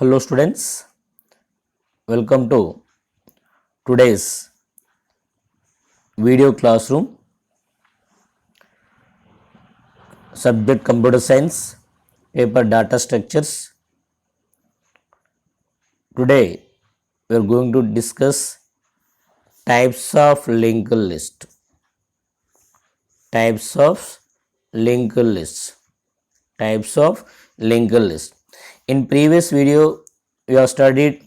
Hello students, welcome to today's video classroom. Subject Computer Science, paper Data Structures. Today we are going to discuss types of linked list. Types of linked lists. Types of linked list. In previous video we have studied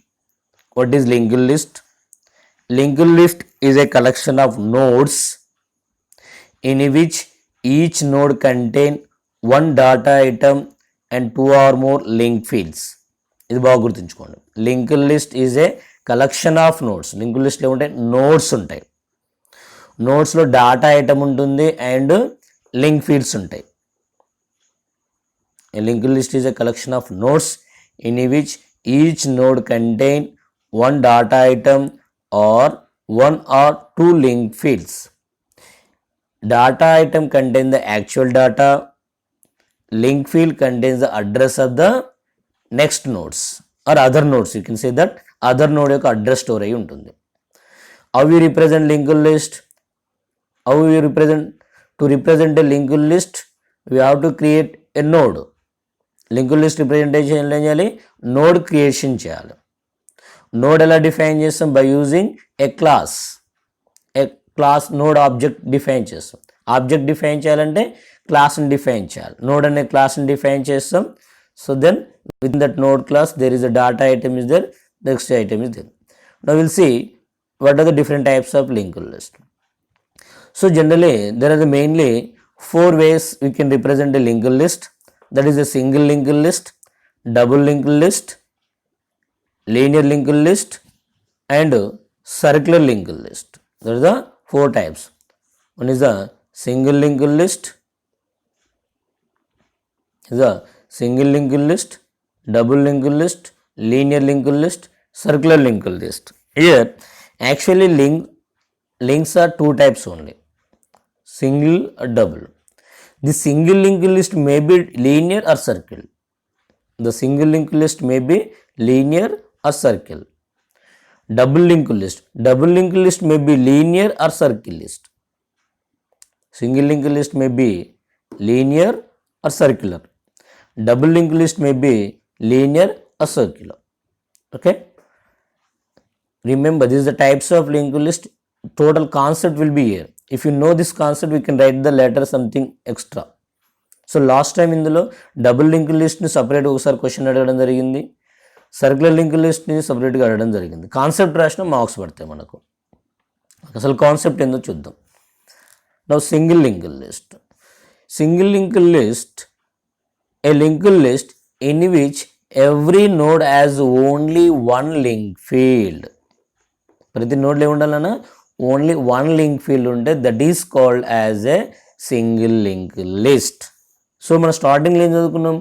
what is linked list. Linked list is a collection of nodes in which each node contain one data item and two or more linked fields. ఇది బాగా గుర్తుంచుకోండి. Linked list is a collection of nodes. Linked లిస్ట్లో ఏముంటాయి? Nodes ఉంటాయి. నోడ్స్లో data item ఉంటుంది and link fields ఉంటాయి. A linked list is a collection of nodes in which each node contain one data item or one or two linked fields. Data item contains the actual data. Link field contains the address of the next nodes or other nodes. You can say that other node యొక్క address store అయి ఉంటుంది. How you represent linked list? How you represent? To represent a linked list, we have to create a node. Linked list representation ఏం చేయాలి? Node creation చేయాలి. Node ఎలా define చేస్తాం? By using a class. Node object define చేస్తాం. Object define చేయాలంటే క్లాస్ని define చేయాలి. Node అనే క్లాస్ని డిఫైన్ చేస్తాం. So then with that node class there is a data item is there, next item is there. Now will see what are the different types of linked list. So generally there are mainly four ways we can represent a linked list. That is a single linked list, double linked list, linear linked list and circular linked list. There are the four types. One is the single linked list, double linked list, linear linked list, circular linked list. Here actually links are two types only, single or double. The single linked list may be linear or circle. The single linked list may be linear or circle. Double linked list may be linear or circle list. Single linked list may be linear or circular. Double linked list may be linear or circular. Okay. Remember, this is the types of linked list. Total concept will be here. If you know this concept, we can write the later something extra. So last time ఇందులో double link లిస్ట్ని separate ఒకసారి question అడగడం జరిగింది, circular link లిస్ట్ని సపరేట్గా అడగడం జరిగింది. Concept రాసిన marks పడతాయి మనకు. అసలు కాన్సెప్ట్ ఏందో చూద్దాం. Now single link list. Single link list a link list in which every node has only one link field. ప్రతి నోడ్లో ఏముండాలన్నా ఓన్లీ వన్ లింక్ ఫీల్డ్ ఉంటే that is called as a single link list. So మనం స్టార్టింగ్లో ఏం చదువుకున్నాం?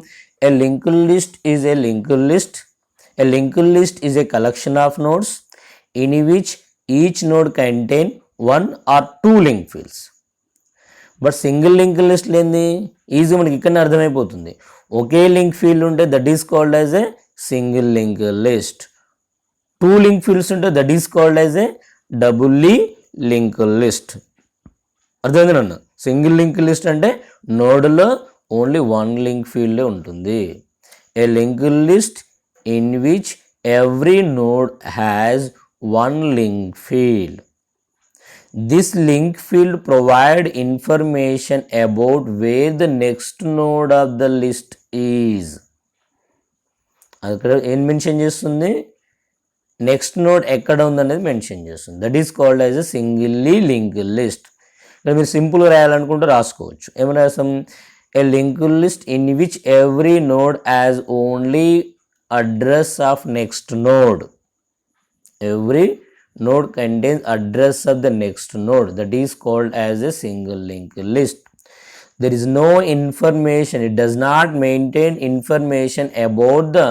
A link list is a link list. A link list is a collection of nodes in which each node contain one or two link fields. But single link list లేని easy మనకి ఇక్కడనే అర్థమైపోతుంది. ఒకే link field ఉంటే that is called as a single link list. Two link fields ఉంటే that is called as a doubly link list. అర్థమైంది నన్ను? Single link list అంటే నోడ్లో ఓన్లీ వన్ లింక్ ఫీల్డే ఉంటుంది. A link list in which every node has one link field. This link field provide information about where the next node of the list is. అక్కడ ఏం mention చేస్తుంది? Next node ఎక్కడ ఉందనేది mention చేస్తుంది. That is called as a singly link list. ఇక్కడ మీరు సింపుల్గా రాయాలనుకుంటే రాసుకోవచ్చు. ఏమైనా రాస్తాం? A link list in which every node has only address of next node. Every node contains address of the next node. That is called as a single linked list. There is no information. It does not maintain information about the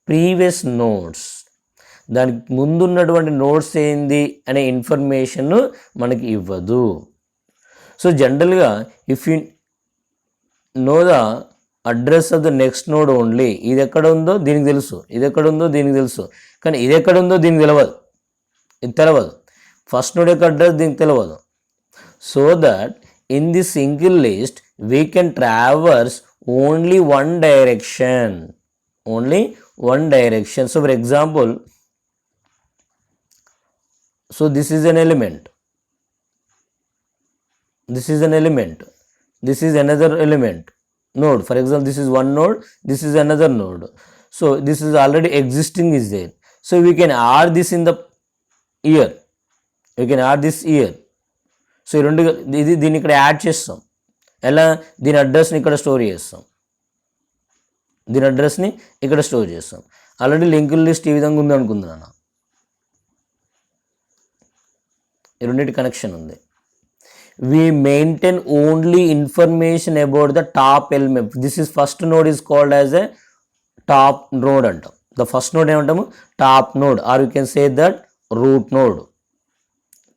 previous nodes. దానికి ముందున్నటువంటి notes ఏంది అనే information మనకి ఇవ్వదు. So జనరల్గా if you know the address of the next node only. ఇది ఎక్కడ ఉందో దీనికి తెలుసు, ఇది ఎక్కడ ఉందో దీనికి తెలుసు, కానీ ఇది ఎక్కడ ఉందో దీనికి తెలియదు, ఇది తెలియదు. ఫస్ట్ నోడ్ యొక్క అడ్రస్ దీనికి తెలియదు. So that in the single list we can traverse only one direction, only one direction. So for example, so this is an element, this is an element, this is another element node. For example, this is one node, this is another node. So this is already existing is there. So we can add this in the year, we can add this year. So రెండు ఇది దీన్ని ఇక్కడ add చేస్తాం. ఎలా? దీని అడ్రస్ని ఇక్కడ store చేస్తాం, దీని అడ్రస్ని ఇక్కడ స్టోర్ చేస్తాం. ఆల్రెడీ లింక్డ్ లిస్ట్ ఈ విధంగా ఉంది అనుకుంటున్నాను, ఈ రెండింటి కనెక్షన్ ఉంది. we maintain only information about the top element. This is first node is called as a top node అంటాం. The first node ఏమంటాము? Top node, or you can say that root node.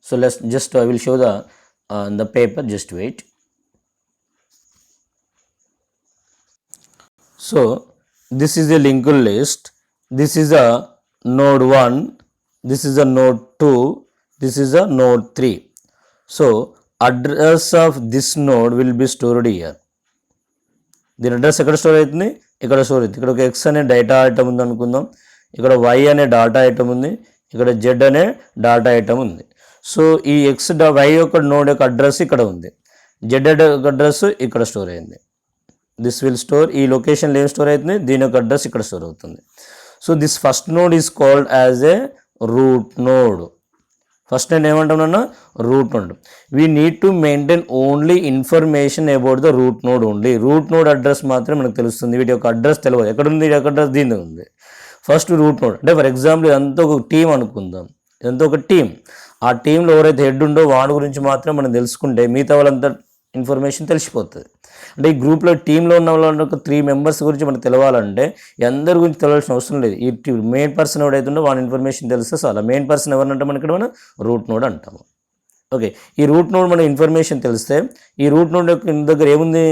So let's just I will show the paper, just wait. So this is a linked list, this is a node 1, this is a node 2, this is a node 3. So address of this node will be stored here. దీని address ఎక్కడ store అవుతుంది? ఇక్కడ store అవుతుంది. ఇక్కడ ఒక X అనే data item ఉంది అనుకుందాం, ఇక్కడ వై అనే డాటా ఐటమ్ ఉంది, ఇక్కడ జెడ్ అనే డాటా ఐటమ్ ఉంది. సో ఈ ఎక్స్ వై యొక్క నోడ్ యొక్క అడ్రస్ ఇక్కడ ఉంది, జెడ్ యొక్క అడ్రస్ ఇక్కడ స్టోర్ అయింది. దిస్ విల్ స్టోర్, ఈ లొకేషన్లో ఏం స్టోర్ అవుతుంది? దీని యొక్క అడ్రస్ ఇక్కడ స్టోర్ అవుతుంది. So this first node is called as A root node. First నేను ఏమంటున్నా? Root node. We need to maintain only information about the root node only. Root node address మాత్రమే మనకు తెలుస్తుంది, వీటి యొక్క అడ్రస్ తెలియదు. ఎక్కడ ఉంది? వీటి యొక్క అడ్రస్ దీని ఉంది. ఫస్ట్ రూట్ నోడ్ అంటే ఫర్ ఎగ్జాంపుల్ ఇదంతా ఒక టీం అనుకుందాం, ఇదంతా ఒక టీం. ఆ టీంలో ఎవరైతే హెడ్ ఉందో వాడి గురించి మాత్రం మనం తెలుసుకుంటే మిగతా వాళ్ళంతా ఇన్ఫర్మేషన్ తెలిసిపోతుంది. అంటే ఈ గ్రూప్లో టీంలో ఉన్న వాళ్ళ 3 మెంబర్స్ గురించి మనకు తెలవాలంటే అందరి గురించి తెలియాల్సిన అవసరం లేదు. ఈ మెయిన్ పర్సన్ ఎవడైతుందో వాడి ఇన్ఫర్మేషన్ తెలిస్తే చాలా. మెయిన్ పర్సన్ ఎవరంటే మనం ఇక్కడ మనం రూట్ నోడ్ అంటాము. ఓకే, ఈ రూట్ నోడ్ మన ఇన్ఫర్మేషన్ తెలిస్తే ఈ రూట్ నోడ్ యొక్క దగ్గర ఏముంది?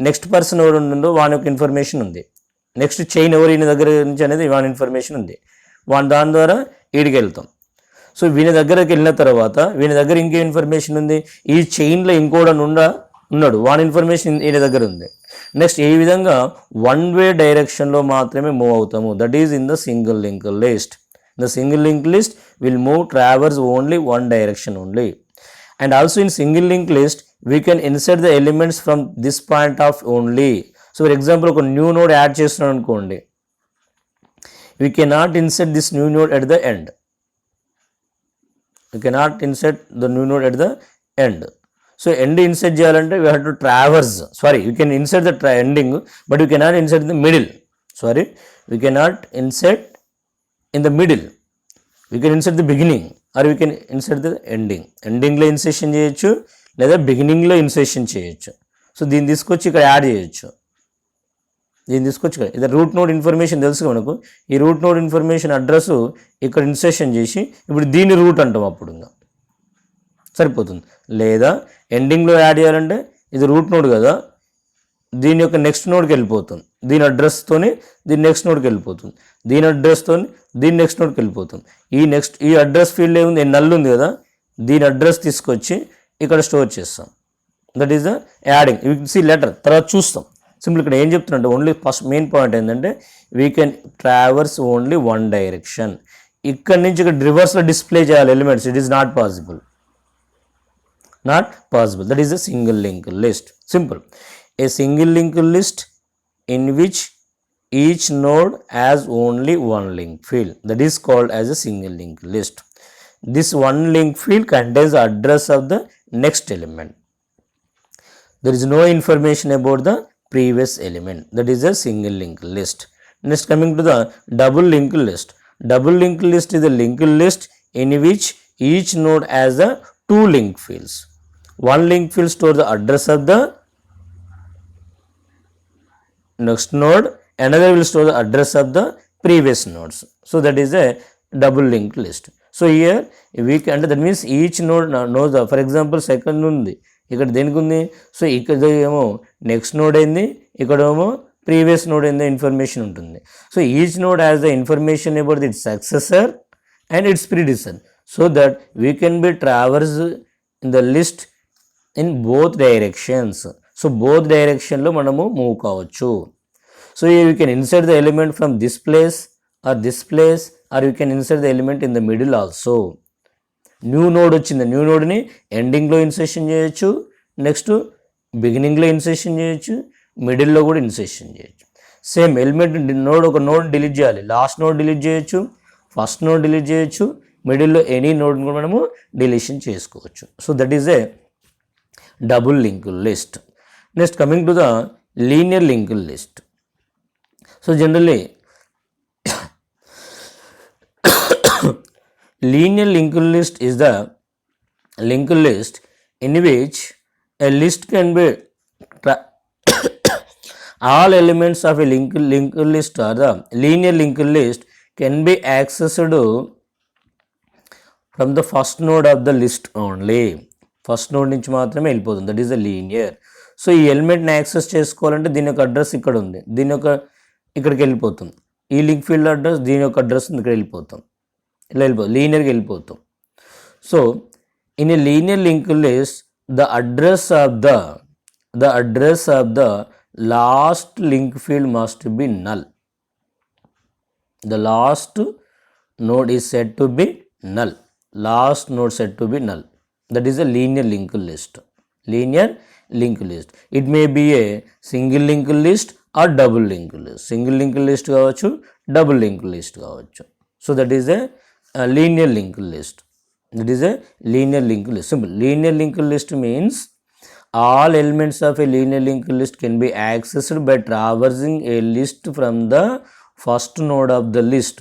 నెక్స్ట్ పర్సన్ ఎవరు ఉందో వాని యొక్క ఇన్ఫర్మేషన్ ఉంది, నెక్స్ట్ చైన్ ఎవరు ఈయన దగ్గర నుంచి అనేది వాని ఇన్ఫర్మేషన్ ఉంది, దాని ద్వారా ఈడికి వెళ్తాం. సో వీని దగ్గరికి వెళ్ళిన తర్వాత వీని దగ్గర ఇంకే ఇన్ఫర్మేషన్ ఉంది, ఈ చైన్లో ఇంకోడని ఉన్నాడు, వాని ఇన్ఫర్మేషన్ ఈయన దగ్గర ఉంది. నెక్స్ట్ ఈ విధంగా వన్ వే డైరెక్షన్లో మాత్రమే మూవ్ అవుతాము. That is in the single link list. The single link list will move traverse only one direction only. And also in single link list we can insert the elements from this point of only. So for example ఒక new node add చేస్తున్నాడు అనుకోండి, we cannot insert this new node at the end. You cannot insert the new node at the end. So end insert చేయాలంటే we have to traverse. Sorry, you can insert the ending, but you cannot insert the middle. Sorry, we cannot insert in the middle. We can insert the beginning or we can insert the ending. Ending లో insertion చేయొచ్చు లేదా beginning లో insertion చేయొచ్చు. So దీన్ని తీసుకొచ్చి ఇక్కడ add చేయొచ్చు, దీన్ని తీసుకొచ్చి ఇది రూట్ నోడ్ ఇన్ఫర్మేషన్ తెలుసు మనకు. ఈ రూట్ నోడ్ ఇన్ఫర్మేషన్ అడ్రస్ ఇక్కడ ఇన్సర్షన్ చేసి ఇప్పుడు దీన్ని రూట్ అంటాం, అప్పుడు ఇంకా సరిపోతుంది. లేదా ఎండింగ్లో యాడ్ చేయాలంటే ఇది రూట్ నోడ్ కదా, దీని యొక్క నెక్స్ట్ నోడ్కి వెళ్ళిపోతుంది, దీని అడ్రస్తోని దీని నెక్స్ట్ నోడ్కి వెళ్ళిపోతుంది, దీని అడ్రస్తో దీని నెక్స్ట్ నోడ్కి వెళ్ళిపోతుంది. ఈ అడ్రస్ ఫీల్డ్ ఏముంది? నల్ ఉంది కదా, దీని అడ్రస్ తీసుకొచ్చి ఇక్కడ స్టోర్ చేస్తాం. That is the adding. You can see later తర్వాత చూస్తాం. సింపుల్ ఇక్కడ ఏం చెప్తున్నట్టు ఓన్లీ ఫస్ట్ మెయిన్ పాయింట్ ఏంటంటే we can traverse only one direction. ఇక్కడ నుంచి ఇక్కడ రివర్స్లో డిస్ప్లే చేయాలి elements. It is not possible, not possible. That is a single linked list. Simple. A single linked list in which each node has only one link field. That is called as a single linked list. This one link field contains the address of the next element. There is no information about the previous element. That is a single linked list. Next, coming to the double linked list. Double linked list is a linked list in which each node has two link fields. One link field stores the address of the next node, another will store the address of the previous nodes. So that is a double linked list. So here we can, that means each node knows the, for example, second ఉంది ఇక్కడ దేనికి ఉంది, so ఇక్కడ ఏమో next node అయింది, ఇక్కడేమో previous node in the information ఉంటుంది. So each node has the information about its successor and its predecessor, so that we can be traverse in the list in both directions. So both direction లో మనము move కావచ్చు. So you can insert the element from this place or this place, or you can insert the element in the middle also. New node వచ్చింది, new నోడ్ని ఎండింగ్లో insertion చేయొచ్చు, next బిగినింగ్లో insertion చేయొచ్చు, మిడిల్లో కూడా ఇన్సర్షన్ చేయొచ్చు. సేమ్ ఎలిమెంట్ నోడ్, ఒక నోడ్ డిలీట్ చేయాలి, లాస్ట్ నోడ్ డిలీట్ చేయొచ్చు, ఫస్ట్ నోడ్ డిలీట్ చేయొచ్చు, మిడిల్లో ఎనీ నోడ్ని కూడా మనము డిలీషన్ చేసుకోవచ్చు. So that is A double linked list. Next coming to the linear linked list. So generally linear linked list is the linked list in which a list can be all elements of a linked list or the linear linked list can be accessed from the first node of the list only. First node నుంచి మాత్రమే వెళ్ళిపోతుంది, that is the linear. So ఈ ఎలిమెంట్ని access చేసుకోవాలంటే దీని యొక్క address ఇక్కడ ఉంది, దీని యొక్క ఇక్కడికి వెళ్ళిపోతుంది, ఈ లింక్ ఫీల్డ్ అడ్రస్, దీని యొక్క అడ్రస్ ఇక్కడ వెళ్ళిపోతాం, ఇలా వెళ్ళిపోతుంది, లీనియర్గా వెళ్ళిపోతాం. So in a linear link list the address of the last link field must be null. The last node is set to be null. Last node set to be null. That is a linear link list. Linear link list it may be a single link list or double link list. Single link list కావచ్చు, double link list కావచ్చు. So that is a linear linked list. That is a linear linked list. Simple. Linear linked list means all elements of a linear linked list can be accessed by traversing a list from the first node of the list.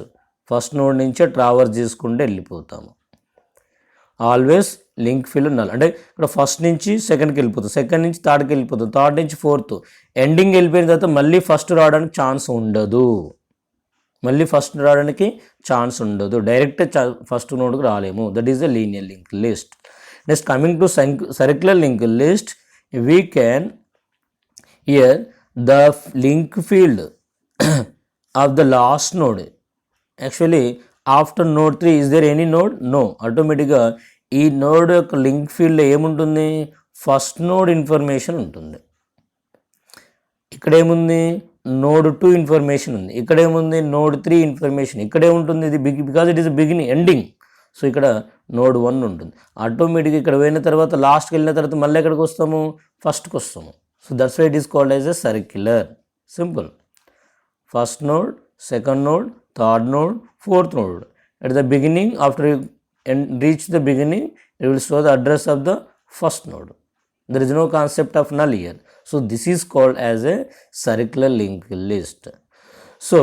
First node నుంచే traverse చేసుకుంటూ వెళ్ళిపోతాము. Always link field null. అంటే ఇక్కడ first నుంచి సెకండ్కి వెళ్ళిపోతాం, second నుంచి థర్డ్కి వెళ్ళిపోతాం, థర్డ్ నుంచి ఫోర్త్, ఎండింగ్ వెళ్ళిపోయిన తర్వాత మళ్ళీ ఫస్ట్ రావడానికి ఛాన్స్ ఉండదు, డైరెక్ట్ ఫస్ట్ నోడ్కి రాలేము. That is the linear link list. Next coming to circular link list, we can here the link field of the last node. Actually after node 3 is there any node? No. ఆటోమేటిక్గా ఈ node యొక్క link ఫీల్డ్లో ఏముంటుంది? First node information ఉంటుంది. ఇక్కడేముంది? Node 2 information ఉంది. ఇక్కడేముంది? Node 3 information. ఇక్కడే ఉంటుంది, ఇది because it is beginning ending. So ఇక్కడ నోడ్ 1 ఉంటుంది. ఆటోమేటిక్గా ఇక్కడ పోయిన తర్వాత లాస్ట్కి వెళ్ళిన తర్వాత మళ్ళీ ఎక్కడికి వస్తాము? ఫస్ట్కి వస్తాము. So that's why it is called as a circular. Simple. First node, second node, third node, fourth node. At the beginning, after you reach the beginning, you will show the address of the first node. There is no concept of null here. So this is called as a circular linked list. So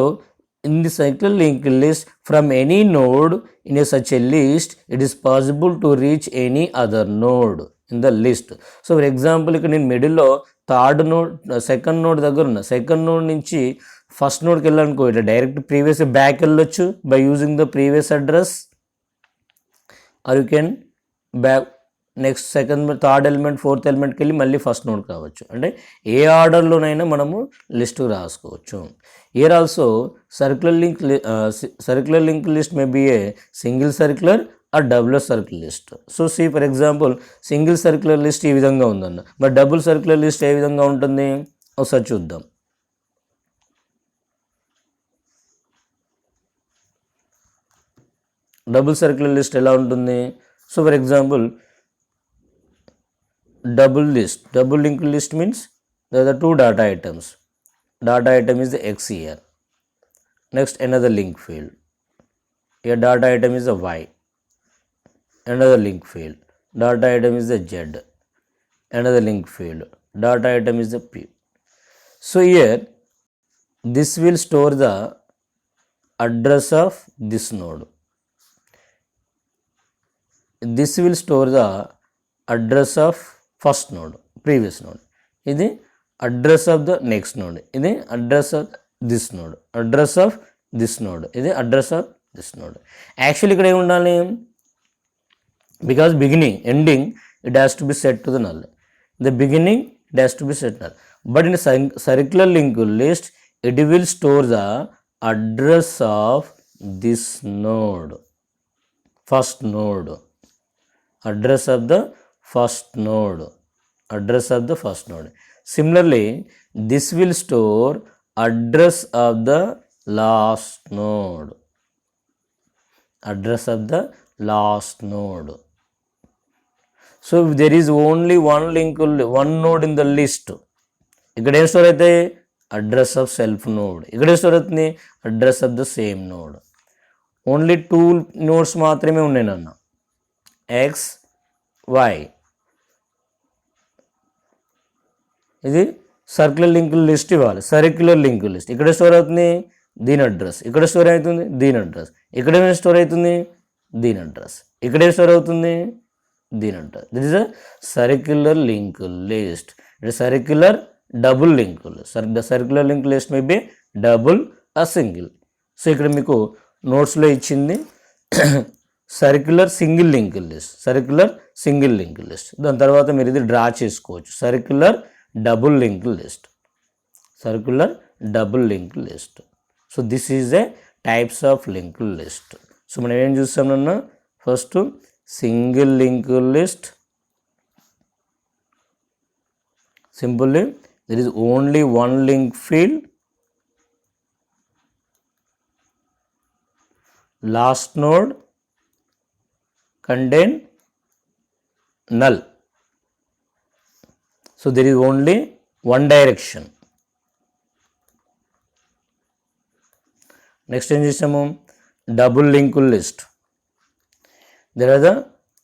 in the circular linked list, from any node in a such a list, it is possible to reach any other node in the list. So for example, ఇక్కడ నేను మిడిల్లో third node, second node దగ్గర ఉన్నా, second node నుంచి first నోడ్కి వెళ్ళాలనుకో, ఇట్లా direct previous back వెళ్ళొచ్చు by using the previous address, or you can back next second, third element, fourth ఎలిమెంట్కి వెళ్ళి మళ్ళీ ఫస్ట్ నోడ్ కావచ్చు. అంటే ఏ ఆర్డర్లోనైనా మనము లిస్ట్ రాసుకోవచ్చు. Here also circular link list may be a single circular or double circular list. So see for example single circular list ఈ విధంగా ఉందన్న, మరి డబుల్ సర్క్యులర్ లిస్ట్ ఏ విధంగా ఉంటుంది ఒకసారి చూద్దాం. డబుల్ సర్క్యులర్ లిస్ట్ ఎలా ఉంటుంది? So for example double linked list means there are the two data items. Data item is the X here, next another link field, here data item is the Y, another link field, data item is the Z, another link field, data item is the P. So here this will store the address of this node, this will store the address of first node, previous node, ఇది address of the next node, ఇది address of this node, address of this node, ఇది address of this node. Actually ఇక్కడ ఏమి ఉండాలి? Because beginning ending it has to be set to the null, the beginning it has to be set null. But in a circular linked list, it will store the address of this node, first node, address of the first node, address of the first node. Similarly, this will store address of the last node, address of the last node. So if there is only one node in the list, ఇక్కడ ఏం store అయితే address of self node, ఇక్కడ ఏం store అవుతుంది address of the same node. Only 2 nodes మాత్రమే ఉన్నాయి నాన్న, X why. ఇది సర్క్యులర్ లింక్ లిస్ట్ ఇవ్వాలి, సర్క్యులర్ లింక్ లిస్ట్. ఇక్కడ స్టోర్ అవుతుంది దీని అడ్రస్, ఇక్కడ స్టోర్ అవుతుంది దీని అడ్రస్, ఇక్కడ ఏమైనా స్టోర్ అవుతుంది దీని అడ్రస్, ఇక్కడ ఏం స్టోర్ అవుతుంది దీని address. This is a circular link list. It is circular double link list. The circular link list may be double or single. So ఇక్కడ మీకు నోట్స్లో ఇచ్చింది circular single link list, circular single link list. దాని తర్వాత మీరు ఇది draw చేసుకోవచ్చు, circular double link list, circular double link list. So this is a types of link list. So మనం ఏం చూస్తామన్నా, first single link list. Simply there is only one link field, last node contain null. So there is only one direction. Next ఏం చేసాము, double link list. There are the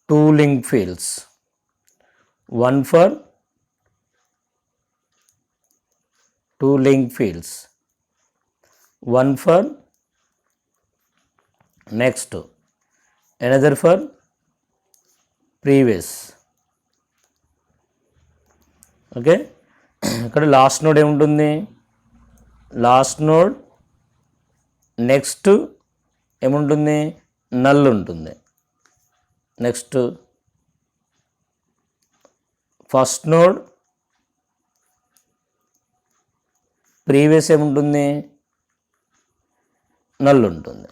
2 link fields, one for 2 link fields, one for next, another for previous. Okay, ఇక్కడ last node ఏముంటుంది, last node next ఏముంటుంది null ఉంటుంది. Next first node previous ఏముంటుంది null ఉంటుంది.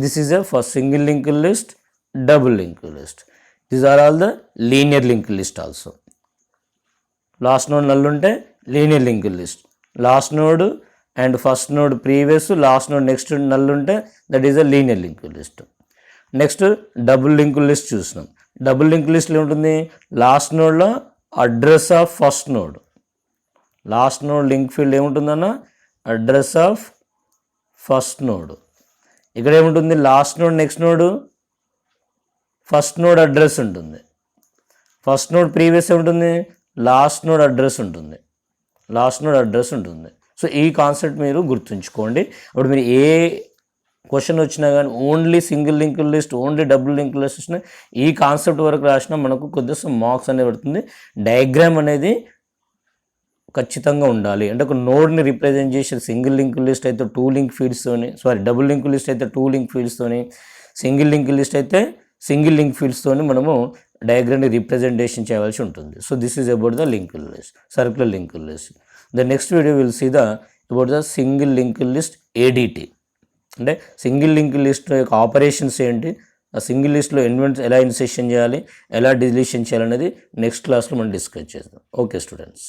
This is a first single link list, double link list. These are all the linear link list also. Last node null ఉంటే linear link list, last node and first node previous, last node next null ఉంటే that is a linear link list. Next double link list చూసినాం. Double link లిస్ట్లో ఏముంటుంది, last నోడ్లో address of first node, last node link field ఏముంటుందన్న address of first node. ఇక్కడ ఏముంటుంది last node next node first node address ఉంటుంది, first node previous ఏముంటుంది last node address ఉంటుంది, లాస్ట్ నోడ్ అడ్రస్ ఉంటుంది. సో ఈ కాన్సెప్ట్ మీరు గుర్తుంచుకోండి. అప్పుడు మీరు ఏ క్వశ్చన్ వచ్చినా కానీ only single link list, only double link list వచ్చినా ఈ కాన్సెప్ట్ వరకు రాసినా మనకు కొద్దిగా మార్క్స్ అనేది పడుతుంది. డయాగ్రామ్ అనేది ఖచ్చితంగా ఉండాలి. అంటే ఒక నోడ్ని రిప్రజెంట్ చేసే సింగిల్ లింక్ లిస్ట్ అయితే 2 లింక్ ఫీల్డ్స్తోని, డబుల్ లింక్ లిస్ట్ అయితే 2 లింక్ ఫీల్డ్స్తోని, సింగిల్ లింక్ లిస్ట్ అయితే సింగిల్ లింక్ ఫీల్డ్స్తోని మనము డయాగ్రామ్ని రిప్రజెంటేషన్ చేయాల్సి ఉంటుంది. So this is about the link list, circular link list. The next video will see the about the single link list ADT. అంటే సింగిల్ లింక్ లిస్ట్ యొక్క ఆపరేషన్స్ ఏంటి, ఆ సింగిల్ లిస్ట్లో ఎలిమెంట్స్ ఎలా ఇన్సర్షన్ చేయాలి, ఎలా డిలీషన్ చేయాలనేది నెక్స్ట్ క్లాస్లో మనం డిస్కస్ చేద్దాం. Okay students.